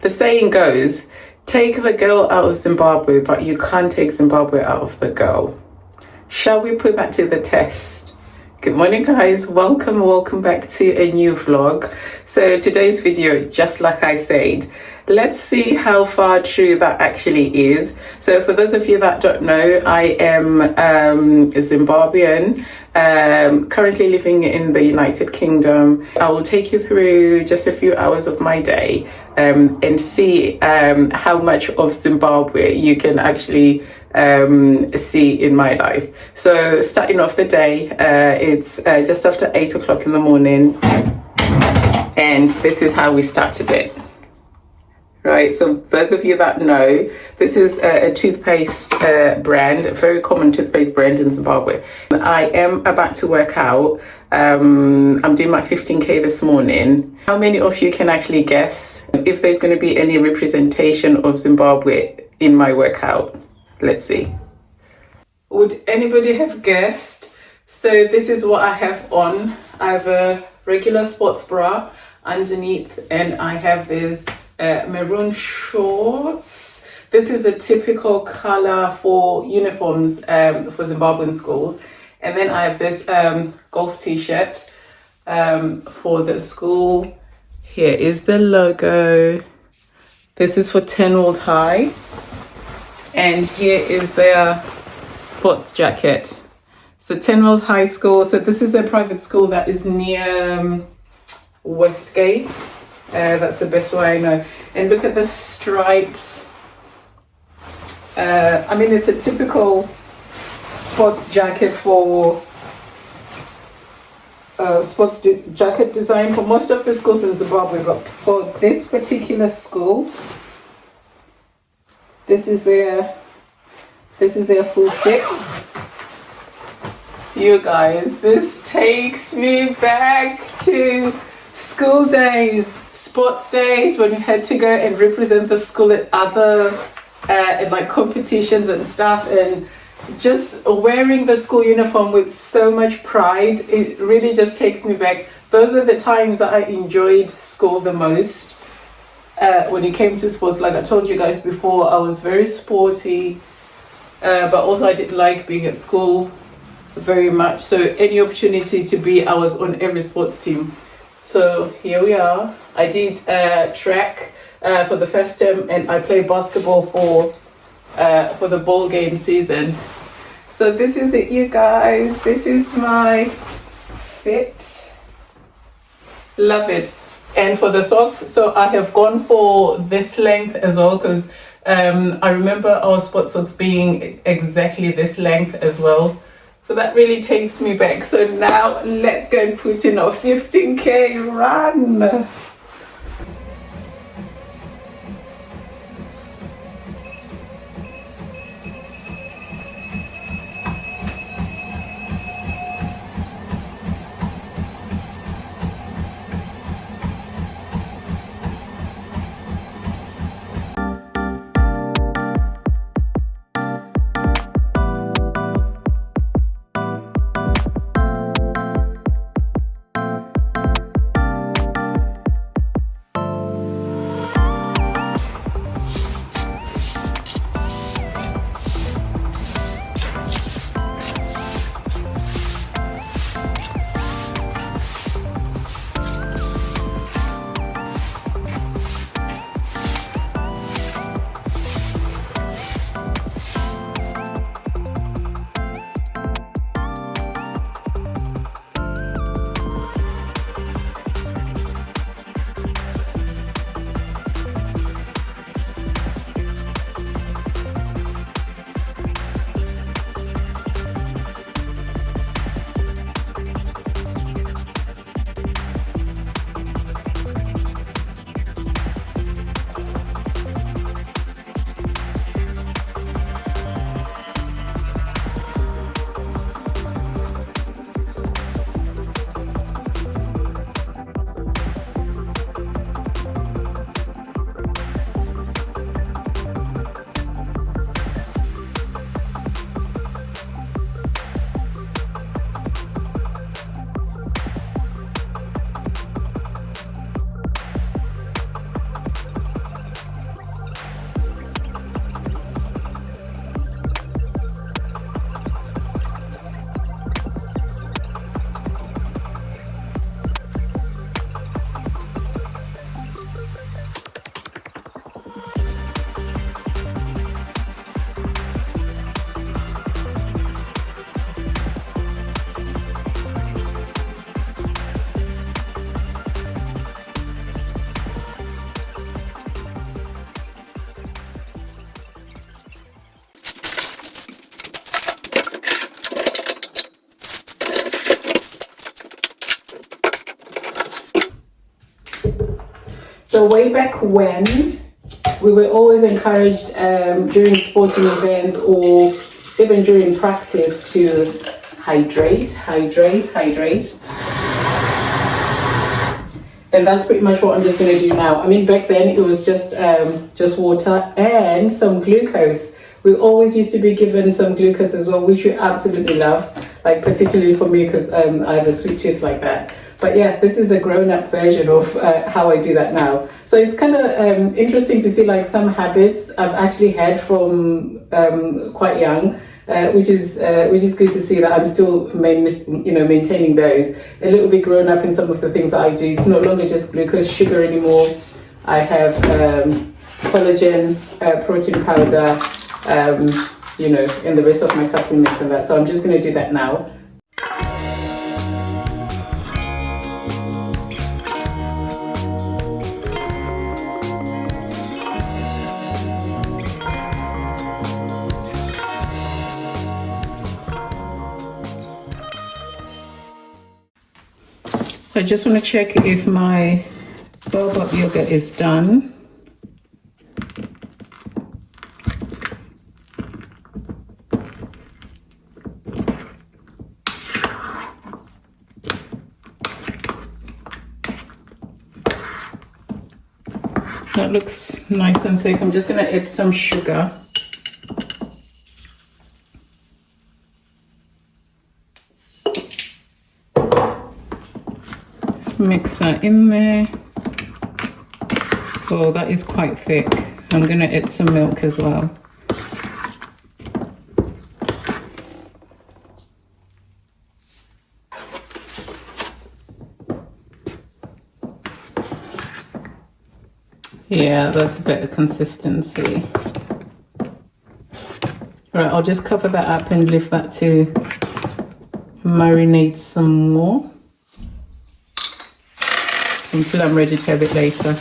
The saying goes, take the girl out of Zimbabwe, but you can't take Zimbabwe out of the girl. Shall we put that to the test? Good morning, guys. Welcome back to a new vlog. So today's video, just like I said, let's see how far true that actually is. So for those of you that don't know, I am a Zimbabwean, currently living in the United Kingdom. I will take you through just a few hours of my day and see how much of Zimbabwe you can actually see in my life. So starting off the day, it's just after 8 o'clock in the morning, and this is how we started it. Right, so those of you that know, this is a toothpaste brand, a very common toothpaste brand in Zimbabwe. I am about to work out. I'm doing my 15K this morning. How many of you can actually guess if there's going to be any representation of Zimbabwe in my workout? Let's see. Would anybody have guessed? So this is what I have on. I have a regular sports bra underneath, and I have this maroon shorts. This is a typical color for uniforms for Zimbabwean schools. And then I have this golf t-shirt for the school. Here is the logo. This is for Tenwold High. And here is their sports jacket. So Tenwold High School. So this is a private school that is near Westgate. That's the best way I know. And look at the stripes. I mean, it's a typical sports jacket for jacket design for most of the schools in Zimbabwe, but for this particular school, this is their full fit. You guys, this takes me back to school days, sports days, when we had to go and represent the school at other like competitions and stuff, and just wearing the school uniform with so much pride. It really just takes me back. Those were the times that I enjoyed school the most. When it came to sports, like I told you guys before, I was very sporty, but also I didn't like being at school very much. So any opportunity to be, I was on every sports team. So here we are. I did track for the first term, and I played basketball for the ball game season. So this is it, you guys. This is my fit. Love it. And for the socks, so I have gone for this length as well, because I remember our sports socks being exactly this length as well. So that really takes me back. So now let's go and put in our 15K run. So way back when, we were always encouraged during sporting events or even during practice to hydrate. And that's pretty much what I'm just going to do now. I mean, back then it was just water and some glucose. We always used to be given some glucose as well, which we absolutely love, like particularly for me because I have a sweet tooth like that. But yeah, this is the grown-up version of how I do that now. So it's kind of interesting to see like some habits I've actually had from quite young. Which is good to see that I'm still maintaining those. A little bit grown up in some of the things that I do. It's no longer just glucose, sugar anymore. I have collagen, protein powder, and the rest of my supplements and that. So I'm just going to do that now. I just want to check if my boba yogurt is done. That looks nice and thick. I'm just going to add some sugar. Mix that in there. Oh, that is quite thick. I'm going to add some milk as well. Yeah, that's a better consistency. All right, I'll just cover that up and leave that to marinate some more until I'm ready to have it later.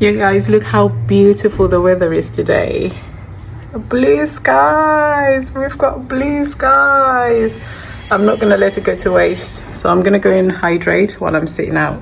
You guys, look how beautiful the weather is today. Blue skies, we've got blue skies. I'm not gonna let it go to waste, so I'm gonna go and hydrate while I'm sitting out.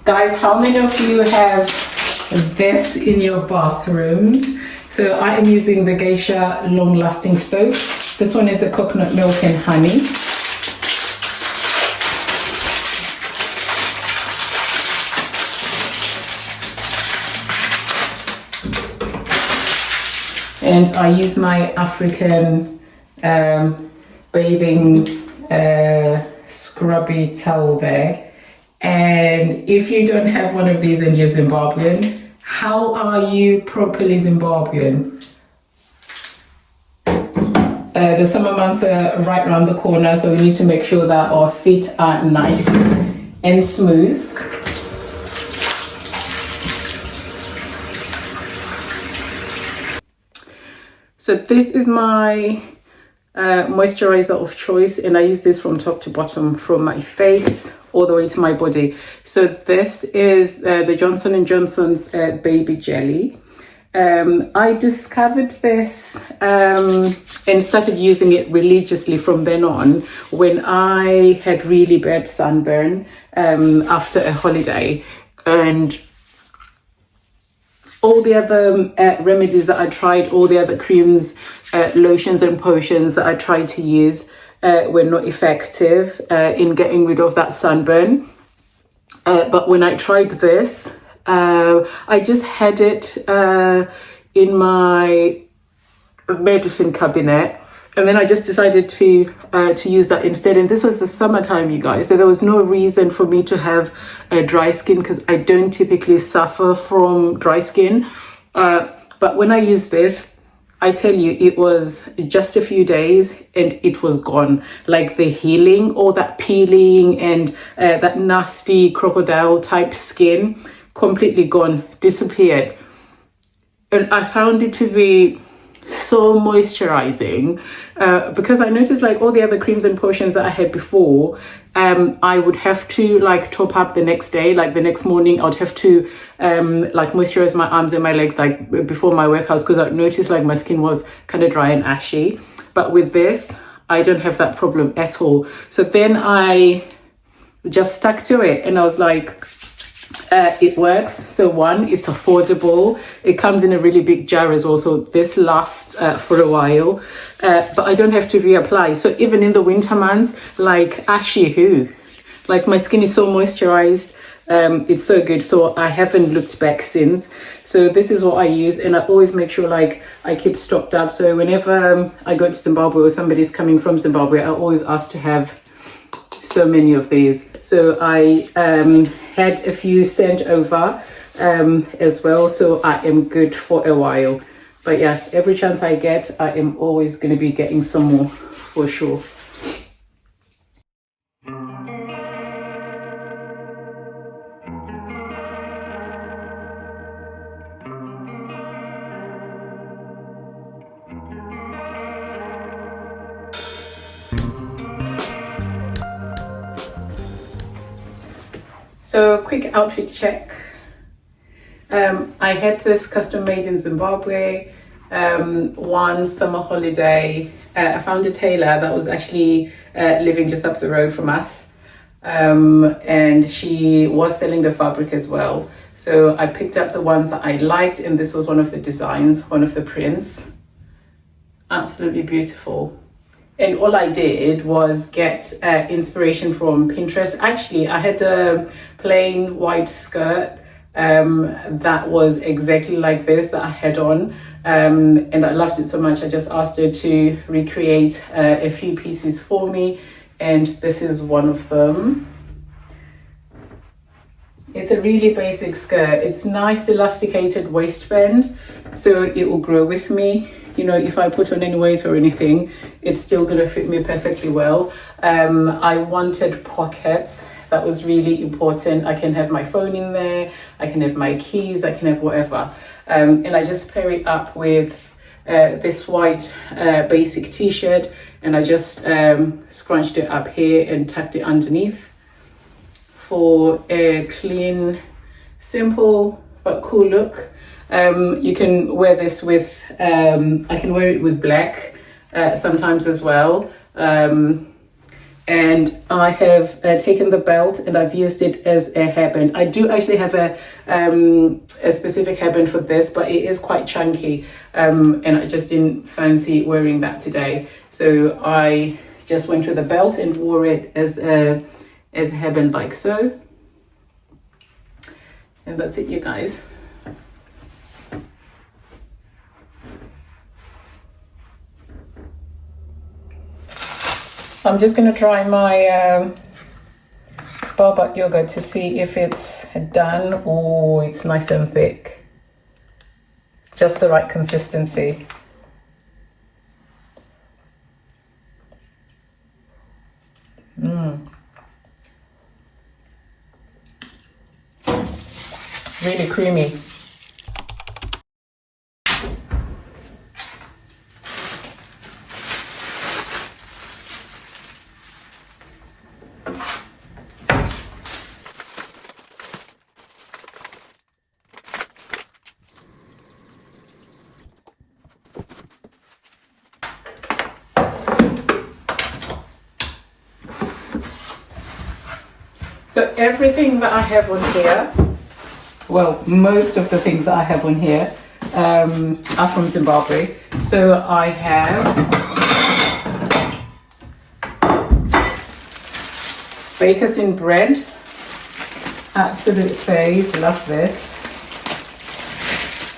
Guys, how many of you have this in your bathrooms? So I am using the Geisha long lasting soap. This one is a coconut milk and honey. And I use my African bathing scrubby towel there. And if you don't have one of these and you're Zimbabwean, how are you properly Zimbabwean? The summer months are right around the corner, so we need to make sure that our feet are nice and smooth. So this is my moisturizer of choice, and I use this from top to bottom, from my face all the way to my body. So this is the Johnson & Johnson's baby jelly. I discovered this and started using it religiously from then on when I had really bad sunburn after a holiday, and all the other remedies that I tried, all the other creams, lotions and potions that I tried to use were not effective in getting rid of that sunburn. But when I tried this, I just had it in my medicine cabinet, and then I just decided to use that instead. And this was the summertime, you guys, so there was no reason for me to have dry skin, because I don't typically suffer from dry skin. But when I used this, I tell you, it was just a few days and it was gone. Like the healing, all that peeling and that nasty crocodile type skin, completely gone, disappeared. And I found it to be so moisturizing because I noticed, like all the other creams and potions that I had before, I would have to like top up the next day, like the next morning I would have to like moisturize my arms and my legs like before my workouts, because I noticed like my skin was kind of dry and ashy. But with this, I don't have that problem at all. So then I just stuck to it, and I was like, it works. So one, it's affordable. It comes in a really big jar as well, so this lasts for a while. But I don't have to reapply. So even in the winter months, like ashy who, like my skin is so moisturized. It's so good. So I haven't looked back since. So this is what I use, and I always make sure like I keep stocked up. So whenever I go to Zimbabwe or somebody's coming from Zimbabwe, I always ask to have so many of these. So I had a few sent over as well, so I am good for a while. But yeah, every chance I get, I am always going to be getting some more for sure. So quick outfit check. I had this custom made in Zimbabwe. One summer holiday, I found a tailor that was actually living just up the road from us. And she was selling the fabric as well. So I picked up the ones that I liked, and this was one of the designs, one of the prints. Absolutely beautiful. And all I did was get inspiration from Pinterest. Actually, I had a plain white skirt that was exactly like this that I had on. And I loved it so much, I just asked her to recreate a few pieces for me. And this is one of them. It's a really basic skirt. It's nice elasticated waistband, so it will grow with me. You know, if I put on any weight or anything, it's still gonna fit me perfectly well. I wanted pockets. That was really important. I can have my phone in there, I can have my keys, I can have whatever. And I just pair it up with this white basic t-shirt, and I just scrunched it up here and tucked it underneath for a clean, simple but cool look. You can wear this with, I can wear it with black sometimes as well. And I have taken the belt and I've used it as a hairband. I do actually have a specific hairband for this, but it is quite chunky, and I just didn't fancy wearing that today. So I just went with the belt and wore it as a hairband like so. And that's it, you guys. I'm just going to try my bar butt yogurt to see if it's done or it's nice and thick. Just the right consistency. Really creamy. So everything that I have on here, well, most of the things that I have on here are from Zimbabwe. So I have bakers in bread, absolute fave, love this.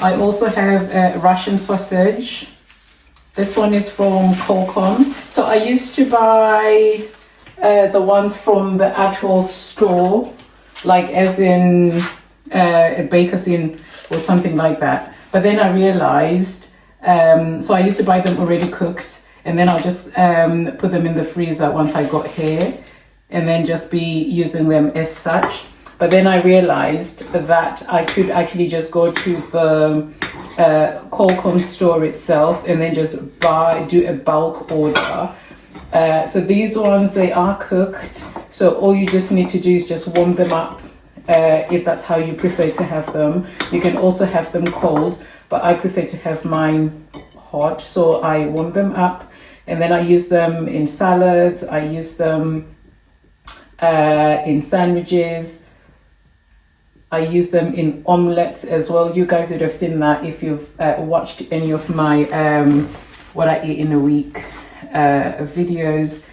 I also have Russian sausage. This one is from Qualcomm. So I used to buy the ones from the actual store, like as in a baker's in or something like that. But then I realized, so I used to buy them already cooked, and then I'll just put them in the freezer once I got here, and then just be using them as such. But then I realized that I could actually just go to the Qualcomm store itself and then just do a bulk order. So these ones, they are cooked. So all you just need to do is just warm them up if that's how you prefer to have them. You can also have them cold, but I prefer to have mine hot. So I warm them up and then I use them in salads. I use them in sandwiches. I use them in omelets as well. You guys would have seen that if you've watched any of my what I eat in a week videos.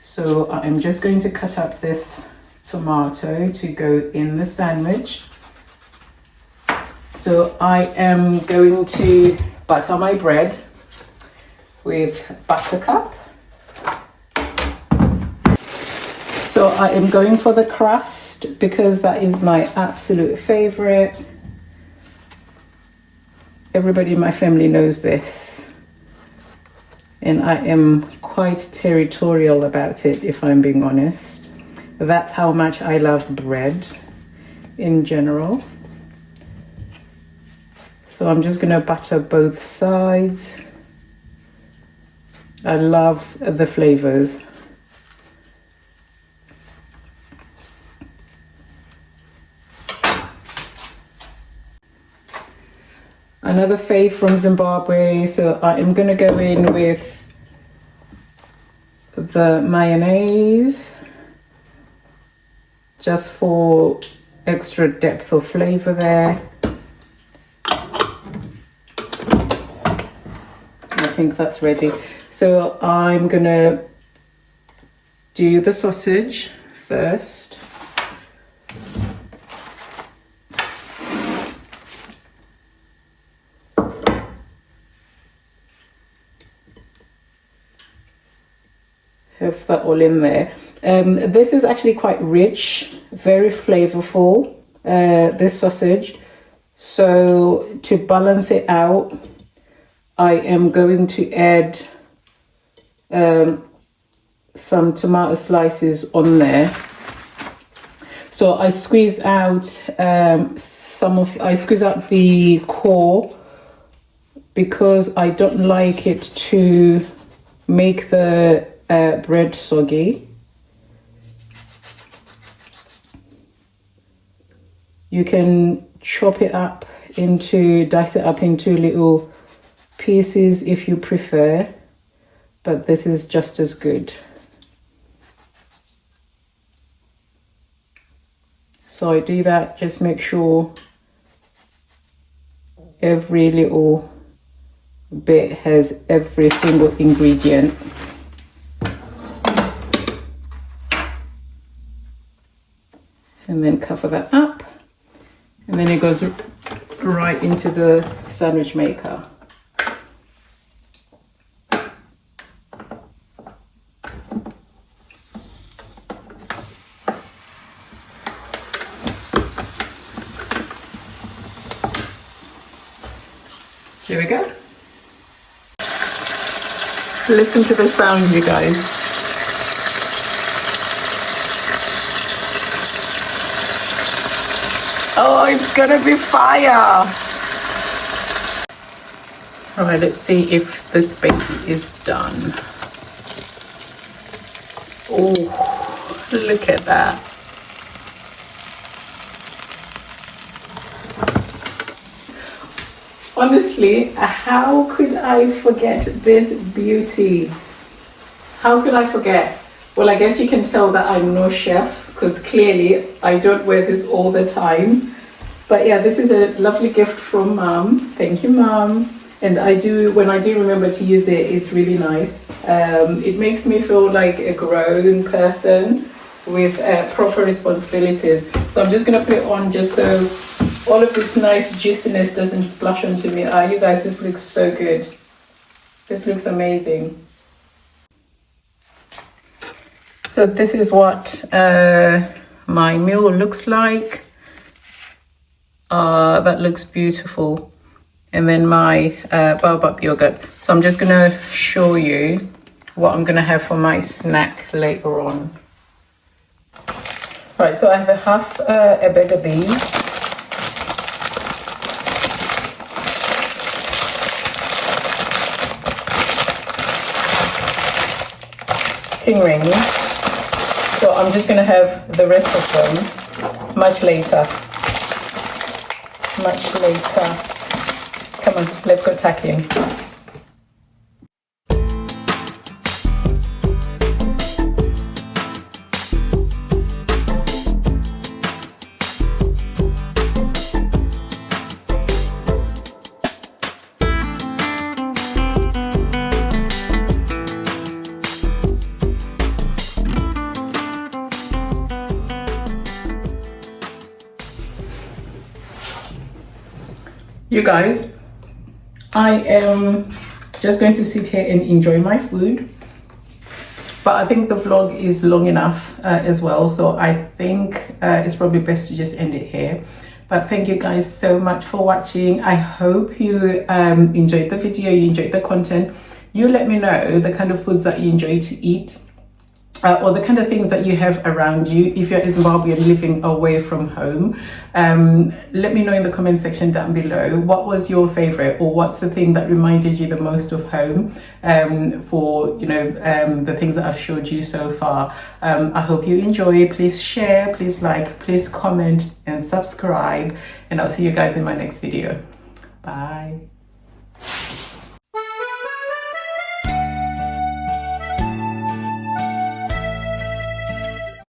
So I'm just going to cut up this tomato to go in the sandwich. So I am going to butter my bread with buttercup. So I am going for the crust because that is my absolute favorite. Everybody in my family knows this. And I am quite territorial about it, if I'm being honest. That's how much I love bread in general. So I'm just gonna butter both sides. I love the flavors. Another fave from Zimbabwe, so I am gonna go in with the mayonnaise just for extra depth of flavor there. I think that's ready. So I'm gonna do the sausage first. Have that all in there. This is actually quite rich, very flavorful, this sausage. So to balance it out, I am going to add some tomato slices on there. So I squeeze out I squeeze out the core because I don't like it to make the bread soggy. You can chop it up dice it up into little pieces if you prefer, but this is just as good. So I do that, just make sure every little bit has every single ingredient. And then cover that up, and then it goes right into the sandwich maker. There we go. Listen to the sound, you guys. Oh, it's gonna be fire! All right, let's see if this baby is done. Oh, look at that. Honestly, how could I forget this beauty? How could I forget? Well, I guess you can tell that I'm no chef because clearly I don't wear this all the time. But yeah, this is a lovely gift from Mum. Thank you, Mum. And when I do remember to use it, it's really nice. It makes me feel like a grown person with proper responsibilities. So I'm just gonna put it on just so all of this nice juiciness doesn't splash onto me. You guys, this looks so good. This looks amazing. So this is what my meal looks like. That looks beautiful. And then my baobab yogurt. So I'm just gonna show you what I'm gonna have for my snack later on. Right, so I have half a bag of these. King rings. So I'm just gonna have the rest of them much later. Come on, let's go tackling. You guys, I am just going to sit here and enjoy my food, but I think the vlog is long enough as well, so I think it's probably best to just end it here. But thank you guys so much for watching. I hope you enjoyed the video, you enjoyed the content. You let me know the kind of foods that you enjoy to eat, or the kind of things that you have around you if you're a Zimbabwean living away from home. Let me know in the comment section down below, what was your favorite, or what's the thing that reminded you the most of home, for the things that I've showed you so far. I hope you enjoy. Please share, please like, please comment and subscribe, and I'll see you guys in my next video. Bye.